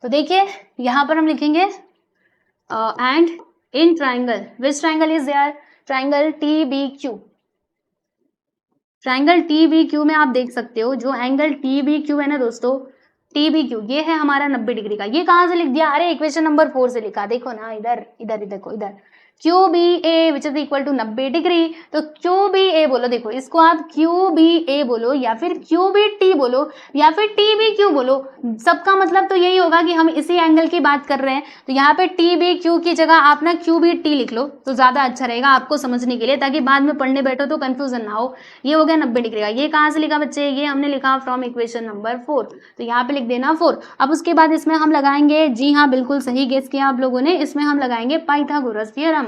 तो देखिए यहाँ पर हम लिखेंगे and in triangle, which triangle is there, triangle T B Q. Triangle T B Q में आप देख सकते हो जो एंगल टी बी क्यू है ना दोस्तों, टी बी क्यू ये है हमारा 90 डिग्री का। ये कहाँ से लिख दिया, अरे इक्वेशन नंबर 4 से लिखा, देखो ना इधर इधर देखो इधर, Q B A which is equal to 90 degree. तो क्यू बी ए बोलो, देखो इसको आप क्यू बी ए बोलो या फिर क्यू बी टी बोलो या फिर टी बी क्यू बोलो, सबका मतलब तो यही होगा कि हम इसी एंगल की बात कर रहे हैं। तो यहाँ पे टी बी क्यू की जगह आप ना क्यू बी टी लिख लो तो ज्यादा अच्छा रहेगा आपको समझने के लिए, ताकि बाद में पढ़ने बैठो तो कंफ्यूजन ना हो। ये हो गया 90 डिग्री का। ये कहाँ से लिखा बच्चे, ये हमने लिखा फ्रॉम इक्वेशन नंबर 4, तो यहाँ पे लिख देना 4। अब उसके बाद इसमें हम लगाएंगे, जी हाँ बिल्कुल सही गेस किया आप लोगों ने, इसमें हम लगाएंगे पाइथागोरस थ्योरम।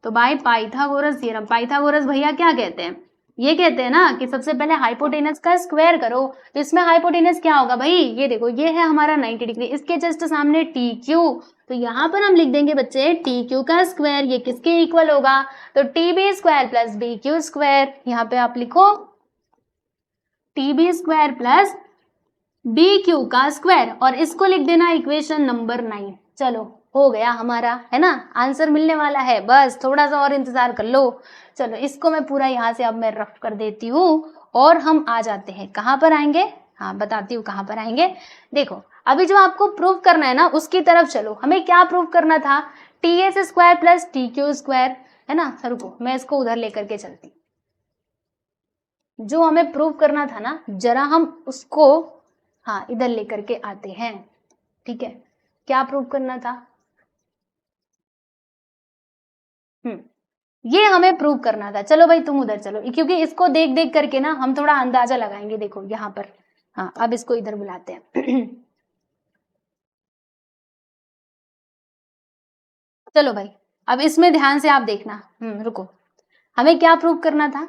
तो बाय पाइथागोरस थ्योरम, पाइथागोरस भैया क्या कहते हैं, ये कहते हैं ना कि सबसे पहले हाइपोटेनस का स्क्वायर करो। तो इसमें हाइपोटेनस क्या होगा भाई, ये देखो ये है हमारा 90 डिग्री, इसके जस्ट सामने टी क्यू। तो यहाँ पर हम लिख देंगे बच्चे टी क्यू का स्क्वायर, ये किसके इक्वल होगा, तो T B square plus B Q square. यहाँ पे आप लिखो T B square plus B Q का स्क्वायर, और इसको लिख देना इक्वेशन नंबर 9। चलो हो गया हमारा, है ना, आंसर मिलने वाला है, बस थोड़ा सा और इंतजार कर लो। चलो इसको मैं पूरा यहाँ से अब मैं रफ कर देती हूँ और हम आ जाते हैं, कहाँ पर आएंगे, हाँ बताती हूँ कहाँ पर आएंगे। देखो अभी जो आपको प्रूव करना है ना उसकी तरफ चलो। हमें क्या प्रूव करना था, T S square plus T Q square, है ना। रुको मैं इसको उधर लेकर के चलती, जो हमें प्रूव करना था ना जरा हम उसको हाँ इधर लेकर के आते हैं, ठीक है। क्या प्रूव करना था, ये हमें प्रूव करना था। चलो भाई तुम उधर चलो, क्योंकि इसको देख देख करके ना हम थोड़ा अंदाजा लगाएंगे। देखो यहाँ पर, हाँ अब इसको इधर बुलाते हैं चलो भाई अब इसमें ध्यान से आप देखना। रुको, हमें क्या प्रूव करना था,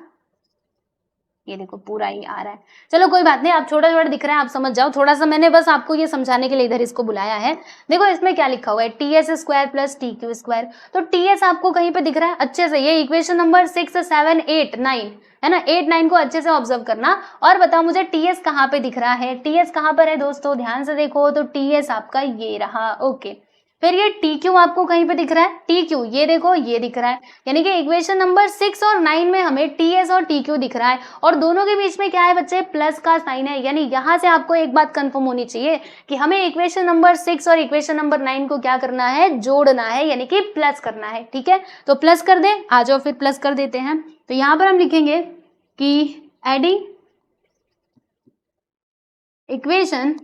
ये देखो पूरा ही आ रहा है। चलो कोई बात नहीं, आप छोटा छोटा दिख रहा है, आप समझ जाओ थोड़ा सा, मैंने बस आपको ये समझाने के लिए इधर इसको बुलाया है। देखो इसमें क्या लिखा हुआ है, T S square plus T Q square. तो टी एस आपको कहीं पे दिख रहा है अच्छे से, ये इक्वेशन नंबर 6, 7, 8, 9 है ना, 8, 9 को अच्छे से ऑब्जर्व करना और बताओ मुझे टी एस कहाँ पे दिख रहा है। टी एस कहाँ पर है दोस्तों, ध्यान से देखो, तो टी एस आपका ये रहा, ओके। फिर ये टी क्यू आपको कहीं पे दिख रहा है, टी क्यू ये देखो ये दिख रहा है, यानी कि इक्वेशन नंबर 6 और 9 में हमें टी एस और टी क्यू दिख रहा है, और दोनों के बीच में क्या है बच्चे, प्लस का साइन है। यानी यहाँ से आपको एक बात कंफर्म होनी चाहिए कि हमें इक्वेशन नंबर 6 और इक्वेशन नंबर 9 को क्या करना है, जोड़ना है, यानी कि प्लस करना है, ठीक है। तो प्लस कर दे, आ जाओ फिर प्लस कर देते हैं। तो यहाँ पर हम लिखेंगे कि एडिंग इक्वेशन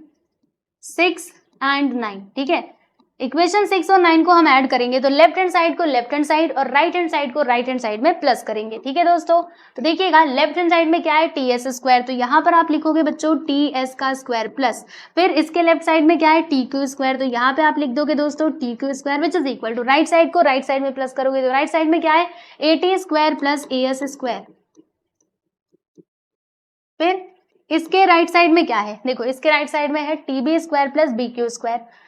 6 एंड 9, ठीक है। इक्वेशन 6 और 9 को हम ऐड करेंगे तो लेफ्ट हैंड साइड को लेफ्ट हैंड साइड और राइट हैंड साइड को राइट हैंड साइड में प्लस करेंगे, ठीक है दोस्तों। तो देखिएगा लेफ्ट हैंड साइड में क्या है, टी एस स्क्वायर, तो यहाँ पर आप लिखोगे बच्चों टी एस का स्क्वायर प्लस, फिर इसके लेफ्ट साइड में क्या है, टी क्यू स्क्वायर, तो यहाँ पे आप लिख दोगे दोस्तों T Q square which is equal to, right side को राइट साइड में प्लस करोगे तो राइट साइड में क्या है, A T square plus A S square. फिर इसके राइट साइड में क्या है, देखो इसके राइट साइड में है T B square plus B Q square.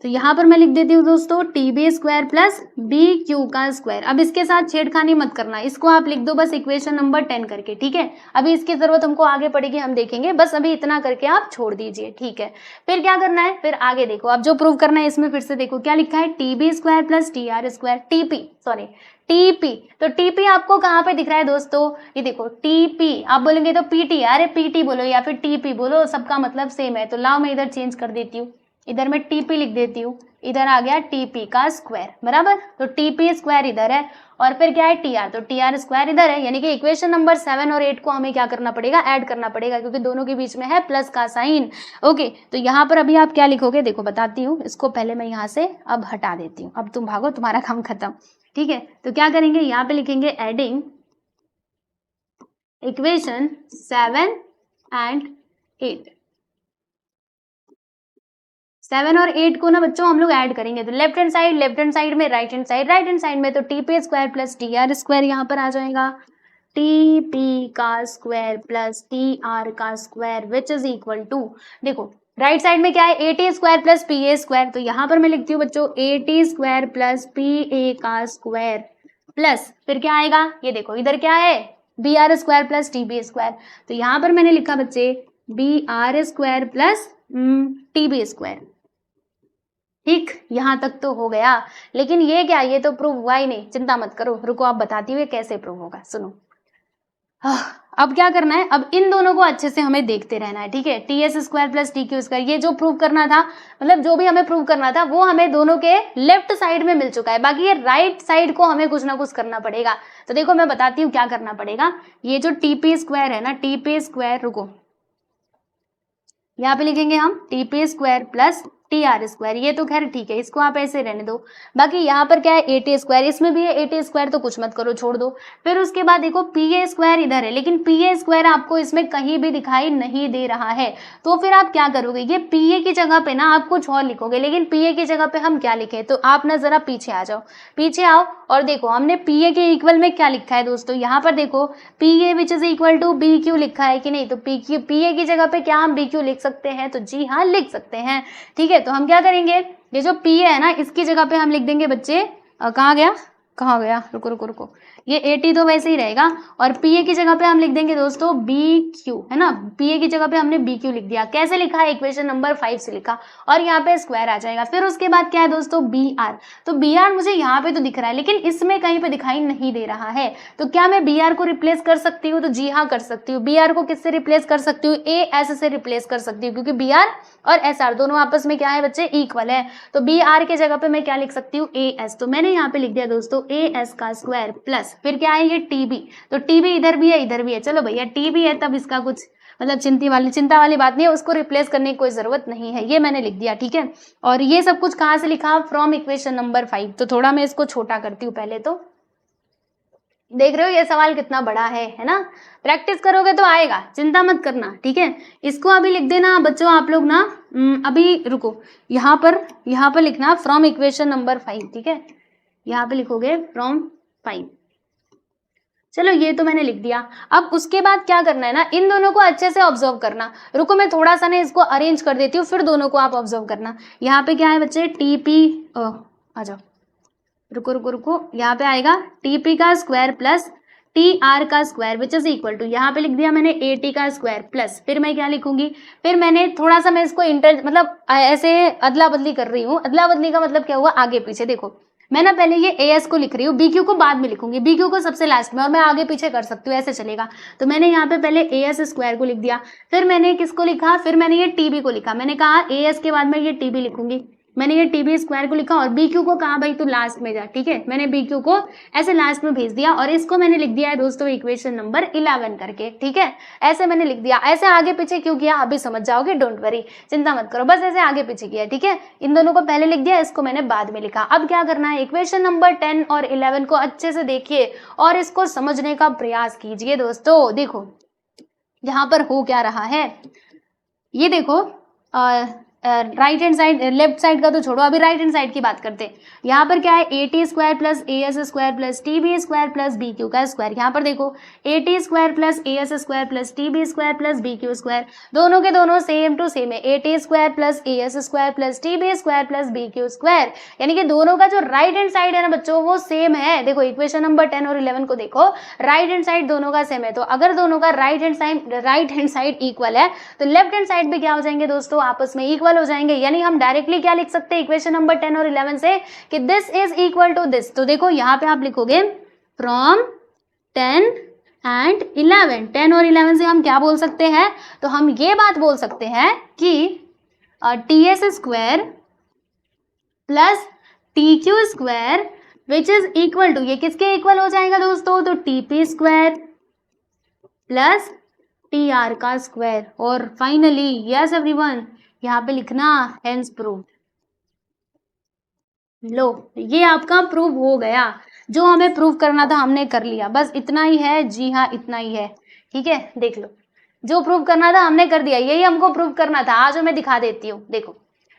तो यहाँ पर मैं लिख देती हूँ दोस्तों T B square plus B Q का स्क्वायर। अब इसके साथ छेड़खानी मत करना, इसको आप लिख दो बस इक्वेशन नंबर 10 करके, ठीक है। अभी इसकी जरूरत हमको आगे पड़ेगी, हम देखेंगे, बस अभी इतना करके आप छोड़ दीजिए, ठीक है। फिर क्या करना है, फिर आगे देखो, अब जो प्रूव करना है इसमें फिर से देखो क्या लिखा है, T B square plus T R square, TP. तो टीपी आपको कहाँ पे दिख रहा है दोस्तों, ये देखो टीपी, आप बोलेंगे तो पीटी, अरे पीटी बोलो या फिर टीपी बोलो, सबका मतलब सेम है। तो लाओ मैं इधर चेंज कर देती हूँ, इधर मैं टीपी लिख देती हूँ, इधर आ गया टीपी का स्क्वायर, बराबर। तो टीपी स्क्वायर इधर है और फिर क्या है टीआर, तो टीआर स्क्वायर इधर है। यानी कि इक्वेशन नंबर 7 और 8 को हमें क्या करना पड़ेगा, ऐड करना पड़ेगा, क्योंकि दोनों के बीच में है प्लस का साइन। ओके, तो यहाँ पर अभी आप क्या लिखोगे, देखो बताती हूँ, इसको पहले मैं यहाँ से अब हटा देती हूँ, अब तुम भागो, तुम्हारा काम खत्म, ठीक है। तो क्या करेंगे, यहाँ पे लिखेंगे एडिंग इक्वेशन 7 एंड 8। 7 और 8 को ना बच्चों हम लोग ऐड करेंगे, तो लेफ्ट हैंड साइड में, राइट हैंड साइड में, तो TP square plus T R square यहाँ पर आ जाएगा, टीपी का स्क्वायर प्लस टी आर का square which is equal to, देखो राइट साइड में क्या है, A T square plus P A square, तो यहाँ पर मैं लिखती हूँ बच्चों A T square plus P A का स्क्वायर प्लस फिर क्या आएगा, ये देखो इधर क्या है, B R square plus T B square, तो यहाँ पर मैंने लिखा बच्चे B R square plus T B square. ठीक, यहां तक तो हो गया, लेकिन ये क्या, ये तो प्रूव हुआ ही नहीं, चिंता मत करो, रुको आप बताती हुए कैसे प्रूव होगा, सुनो। अब क्या करना है, अब इन दोनों को अच्छे से हमें देखते रहना है, ठीक है। T S square plus T Q square, ये जो प्रूव करना था, मतलब जो भी हमें प्रूव करना था वो हमें दोनों के लेफ्ट साइड में मिल चुका है, बाकी ये राइट साइड को हमें कुछ ना कुछ करना पड़ेगा। तो देखो मैं बताती हूँ क्या करना पड़ेगा, ये जो टीपी स्क्वायर है ना, टीपी स्क्वायर, रुको यहाँ पे लिखेंगे हम TP square plus T R square, ये तो खैर ठीक है, इसको आप ऐसे रहने दो। बाकी यहाँ पर क्या है, ए टी स्क्वायर, इसमें भी है ए टी स्क्वायर, तो कुछ मत करो, छोड़ दो। फिर उसके बाद देखो पी ए स्क्वायर इधर है, लेकिन पी ए स्क्वायर आपको इसमें कहीं भी दिखाई नहीं दे रहा है, तो फिर आप क्या करोगे, ये पी ए की जगह पे ना आप कुछ और लिखोगे, लेकिन पी ए की जगह पे हम क्या लिखे, तो आप ना जरा पीछे आ जाओ, पीछे आओ और देखो हमने पी ए के इक्वल में क्या लिखा है दोस्तों, यहाँ पर देखो P A which is equal to B Q लिखा है कि नहीं, तो पी ए की जगह पे क्या हम बी क्यू लिख सकते हैं, तो जी हाँ लिख सकते हैं, ठीक है। तो हम क्या करेंगे, ये जो पी है ना, इसकी जगह पे हम लिख देंगे बच्चे, कहाँ गया, रुको, ये ए टी तो वैसे ही रहेगा, और पी ए की जगह पे हम लिख देंगे दोस्तों बी क्यू, है ना, पी ए की जगह पे हमने बी क्यू लिख दिया, कैसे लिखा है, इक्वेशन नंबर 5 से लिखा, और यहाँ पे स्क्वायर आ जाएगा। फिर उसके बाद क्या है दोस्तों, बी आर, तो बी आर मुझे यहाँ पे तो दिख रहा है, लेकिन इसमें कहीं पे दिखाई नहीं दे रहा है, तो क्या मैं बी आर को रिप्लेस कर सकती हूँ, तो जी हाँ कर सकती हूँ। बी आर को किससे रिप्लेस कर सकती हूँ, ए एस से रिप्लेस कर सकती हूँ, क्योंकि बी आर और एस आर दोनों आपस में क्या है बच्चे, इक्वल है, तो बी आर के जगह पे मैं क्या लिख सकती हूँ, ए एस, तो मैंने यहाँ पे लिख दिया दोस्तों ए एस का स्क्वायर प्लस फिर क्या है, ये टीबी, तो टीबी इधर भी है इधर भी है, चलो भैया टीबी है तब इसका कुछ मतलब चिंता वाली बात नहीं है, उसको रिप्लेस करने की कोई जरूरत नहीं है, ये मैंने लिख दिया, ठीक है। और ये सब कुछ कहाँ से लिखा, फ्रॉम इक्वेशन नंबर 5। तो थोड़ा मैं इसको छोटा करती हूँ पहले, तो देख रहे हो ये सवाल कितना बड़ा है ना, प्रैक्टिस करोगे तो आएगा, चिंता मत करना, ठीक है। इसको अभी लिख देना बच्चों आप लोग ना, अभी रुको, यहाँ पर लिखना फ्रॉम इक्वेशन नंबर 5, ठीक है, यहाँ पे लिखोगे फ्रॉम 5। चलो ये तो मैंने लिख दिया। अब उसके बाद क्या करना है ना, इन दोनों को अच्छे से ऑब्जर्व करना, रुको मैं थोड़ा सा ना इसको अरेंज कर देती हूँ, फिर दोनों को आप ऑब्जर्व करना। यहाँ पे क्या है बच्चे, टीपी, आ जाओ, रुको, यहाँ पे आएगा टीपी का स्क्वायर प्लस टी आर का square which is equal to, यहाँ पे लिख दिया मैंने ए टी का स्क्वायर प्लस, फिर मैं क्या लिखूंगी, फिर मैंने थोड़ा सा मैं इसको मतलब ऐसे अदला बदली कर रही हूँ। अदला बदली का मतलब क्या हुआ, आगे पीछे, देखो मैं ना पहले ये ए एस को लिख रही हूँ, बी क्यू को बाद में लिखूंगी, बी क्यू को सबसे लास्ट में, और मैं आगे पीछे कर सकती हूँ, ऐसे चलेगा। तो मैंने यहाँ पे पहले ए एस स्क्वायर को लिख दिया, फिर मैंने किसको लिखा, फिर मैंने ये टीबी को लिखा, मैंने कहा ए एस के बाद में ये टीबी लिखूंगी, मैंने ये टीबी स्क्वायर को लिखा, और बी क्यू को कहा भाई तू लास्ट में जा, ठीक है, मैंने बी क्यू को ऐसे लास्ट में भेज दिया, और इसको मैंने लिख दिया है दोस्तों इक्वेशन नंबर 11 करके, ठीक है, ऐसे मैंने लिख दिया। ऐसे आगे पीछे क्यों किया अभी समझ जाओगे, डोंट वरी, चिंता मत करो, बस ऐसे आगे पीछे किया, ठीक है। इन दोनों को पहले लिख दिया, इसको मैंने बाद में लिखा। अब क्या करना है, इक्वेशन नंबर 10 और 11 को अच्छे से देखिए और इसको समझने का प्रयास कीजिए दोस्तों। देखो यहाँ पर हो क्या रहा है, ये देखो right hand side, left side का तो छोड़ो, अभी राइट हैंड साइड की बात करते हैं। यहाँ पर क्या है, A T square plus A S square plus T B square plus B Q का स्क्वायर। यहाँ पर देखो A T square plus A S square plus T B square plus B Q square, दोनों के दोनों सेम टू सेम है, A T square plus A S square plus T B square plus B Q square, यानी कि दोनों का जो राइट हैंड साइड है ना बच्चों वो सेम है। देखो इक्वेशन नंबर 10 और 11 को देखो, राइट हैंड साइड दोनों का सेम है, तो अगर दोनों का राइट हैंड साइड इक्वल है तो लेफ्ट हैंड साइड भी क्या हो जाएंगे दोस्तों, आपस में इक्वल हो जाएंगे। यानी हम डायरेक्टली क्या लिख सकते हैं इक्वेशन नंबर 10 और 11 से कि this is equal to this. तो देखो यहाँ पे आप लिखोगे फ्रॉम 10 एंड 11, 10 और 11 से हम क्या बोल सकते हैं, तो हम ये बात बोल सकते हैं कि T S square plus T Q square which is equal to, ये किसके इक्वल हो जाएगा दोस्तों, तो T P square plus T R का स्क्वायर। और फाइनली यस एवरीवन, यहाँ पे लिखना हेंस प्रूव। लो ये आपका प्रूव हो गया, जो हमें प्रूव करना था हमने कर लिया, बस इतना ही है। जी हाँ इतना ही है, ठीक है। देख लो जो प्रूव करना था हमने कर दिया, यही हमको प्रूव करना था। आज मैं दिखा देती हूँ, देखो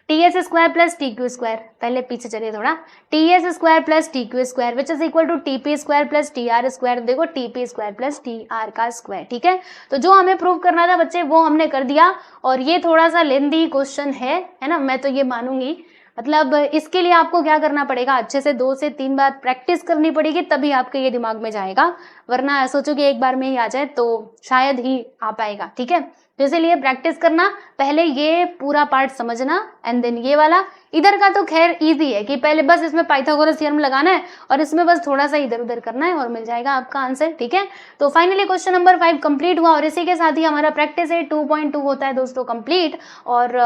T S square plus T Q square, पहले पीछे चलिए थोड़ा, T S square plus T Q square which is equal to T P square plus T R square, देखो T P square plus T R का स्क्वायर, ठीक है। तो जो हमें प्रूव करना था बच्चे वो हमने कर दिया, और ये थोड़ा सा लेंदी क्वेश्चन है ना, मैं तो ये मानूंगी। मतलब इसके लिए आपको क्या करना पड़ेगा, अच्छे से 2 से 3 बार प्रैक्टिस करनी पड़ेगी, तभी आपके ये दिमाग में जाएगा, वरना सोचो कि एक बार में ही आ जाए तो शायद ही आ पाएगा, ठीक है। तो इसीलिए प्रैक्टिस करना, पहले ये पूरा पार्ट समझना एंड देन ये वाला। इधर का तो खैर इजी है कि पहले बस इसमें पाइथागोरस थ्योरम लगाना है और इसमें बस थोड़ा सा इधर उधर करना है और मिल जाएगा आपका आंसर, ठीक है। तो फाइनली क्वेश्चन नंबर 5 कंप्लीट हुआ, और इसी के साथ ही हमारा प्रैक्टिस है 2.2 होता है दोस्तों कंप्लीट, और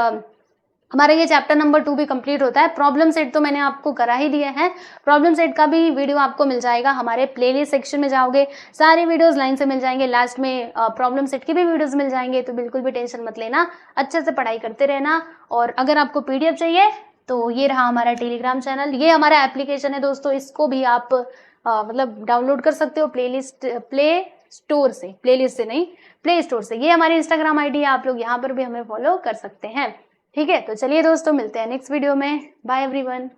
हमारा ये चैप्टर नंबर 2 भी कंप्लीट होता है। प्रॉब्लम सेट तो मैंने आपको करा ही दिया है, प्रॉब्लम सेट का भी वीडियो आपको मिल जाएगा, हमारे प्लेलिस्ट सेक्शन में जाओगे सारे वीडियोस लाइन से मिल जाएंगे, लास्ट में प्रॉब्लम सेट के भी वीडियोस मिल जाएंगे। तो बिल्कुल भी टेंशन मत लेना, अच्छे से पढ़ाई करते रहना। और अगर आपको पीडीएफ चाहिए तो ये रहा हमारा टेलीग्राम चैनल, ये हमारा एप्लीकेशन है दोस्तों, इसको भी आप मतलब डाउनलोड कर सकते हो प्ले स्टोर से, प्लेलिस्ट से नहीं, प्ले स्टोर से। ये हमारी इंस्टाग्राम आईडी है, आप लोग यहाँ पर भी हमें फॉलो कर सकते हैं, ठीक है। तो चलिए दोस्तों मिलते हैं नेक्स्ट वीडियो में, बाय एवरीवन।